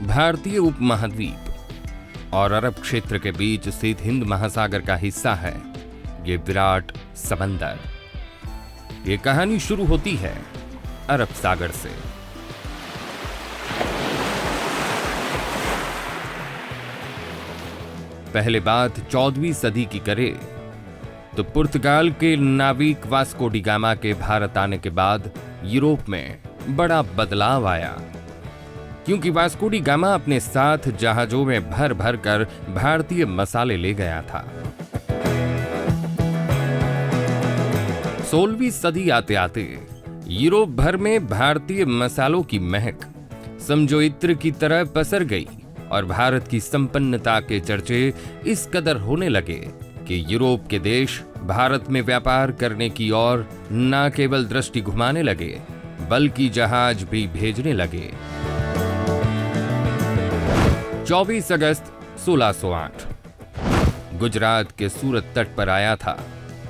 भारतीय उपमहाद्वीप और अरब क्षेत्र के बीच स्थित हिंद महासागर का हिस्सा है ये विराट समंदर। ये कहानी शुरू होती है अरब सागर से। पहले बात 14वीं सदी की करें तो पुर्तगाल के नाविक वास्को डी गामा के भारत आने के बाद यूरोप में बड़ा बदलाव आया, क्योंकि वास्को डी गामा अपने साथ जहाजों में भर भर कर भारतीय मसाले ले गया था। 16वीं सदी आते आते यूरोप भर में भारतीय मसालों की महक समझो इत्र की तरह पसर गई और भारत की संपन्नता के चर्चे इस कदर होने लगे कि यूरोप के देश भारत में व्यापार करने की ओर न केवल दृष्टि घुमाने लगे बल्कि जहाज भी भेजने लगे। 24 अगस्त 1608 गुजरात के सूरत तट पर आया था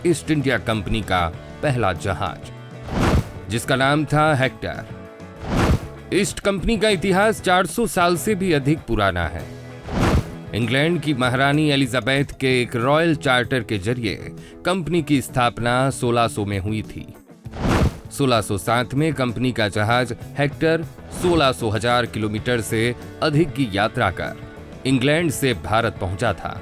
ईस्ट इंडिया कंपनी का पहला जहाज, जिसका नाम था हेक्टर। ईस्ट कंपनी का इतिहास 400 साल से भी अधिक पुराना है। इंग्लैंड की महारानी एलिजाबेथ के एक रॉयल चार्टर के जरिए कंपनी की स्थापना 1600 में हुई थी। 1607 में कंपनी का जहाज हेक्टर 1600,000 किलोमीटर से अधिक की यात्रा कर इंग्लैंड से भारत पहुंचा था।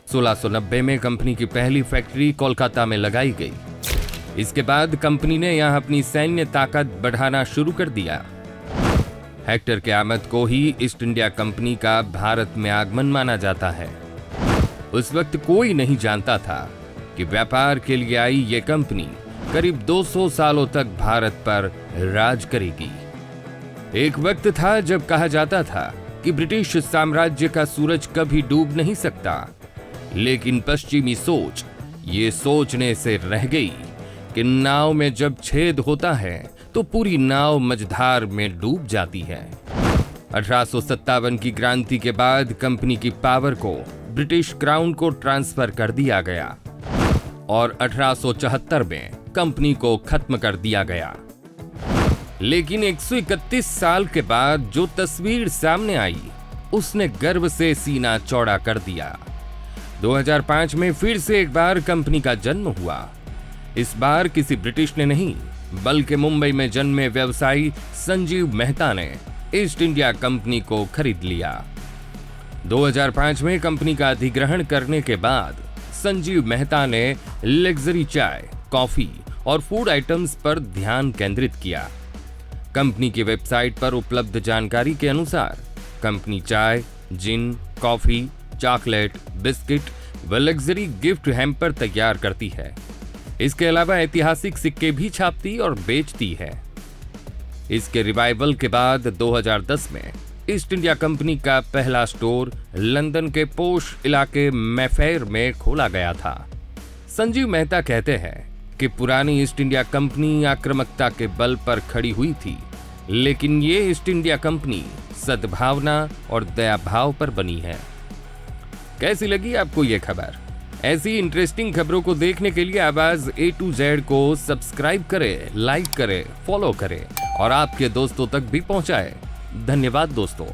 1690 में कंपनी की पहली फैक्ट्री कोलकाता में लगाई गई। इसके बाद कंपनी ने यहां अपनी सैन्य ताकत बढ़ाना शुरू कर दिया। हेक्टर के आमद को ही ईस्ट इंडिया कंपनी का भारत में आगमन माना जाता है। उस वक्त कोई नहीं जानता था कि व्यापार के लिए आई ये कंपनी करीब 200 सालों तक भारत पर राज करेगी। एक वक्त था जब कहा जाता था कि ब्रिटिश साम्राज्य का सूरज कभी डूब नहीं सकता, लेकिन पश्चिमी सोच ये सोचने से रह गई कि नाव में जब छेद होता है तो पूरी नाव मझधार में डूब जाती है। 1857 की क्रांति के बाद कंपनी की पावर को ब्रिटिश क्राउन को ट्रांसफर कर दिया गया और 1874 में कंपनी को खत्म कर दिया गया। लेकिन 131 साल के बाद जो तस्वीर सामने आई उसने गर्व से सीना चौड़ा कर दिया। 2005 में फिर से एक बार कंपनी का जन्म हुआ। इस बार किसी ब्रिटिश ने नहीं बल्कि मुंबई में जन्मे व्यवसायी संजीव मेहता ने ईस्ट इंडिया कंपनी को खरीद लिया। 2005 में कंपनी का अधिग्रहण करने के बाद संजीव मेहता ने लग्जरी चाय, कॉफी और फूड आइटम्स पर ध्यान केंद्रित किया। कंपनी की वेबसाइट पर उपलब्ध जानकारी के अनुसार कंपनी चाय, जिन, कॉफी, चॉकलेट, बिस्किट व लग्जरी गिफ्ट हैम्पर तैयार करती है। इसके अलावा ऐतिहासिक सिक्के भी छापती और बेचती है। इसके रिवाइवल के बाद 2010 में ईस्ट इंडिया कंपनी का पहला स्टोर लंदन के पोश इलाके मैफेयर में खोला गया था। संजीव मेहता कहते हैं कि पुरानी ईस्ट इंडिया कंपनी आक्रामकता के बल पर खड़ी हुई थी, लेकिन ये ईस्ट इंडिया कंपनी सद्भावना और दया भाव पर बनी है। कैसी लगी आपको ये खबर? ऐसी इंटरेस्टिंग खबरों को देखने के लिए आवाज A to Z को सब्सक्राइब करें, लाइक करें, फॉलो करें और आपके दोस्तों तक भी पहुंचाएं। धन्यवाद दोस्तों।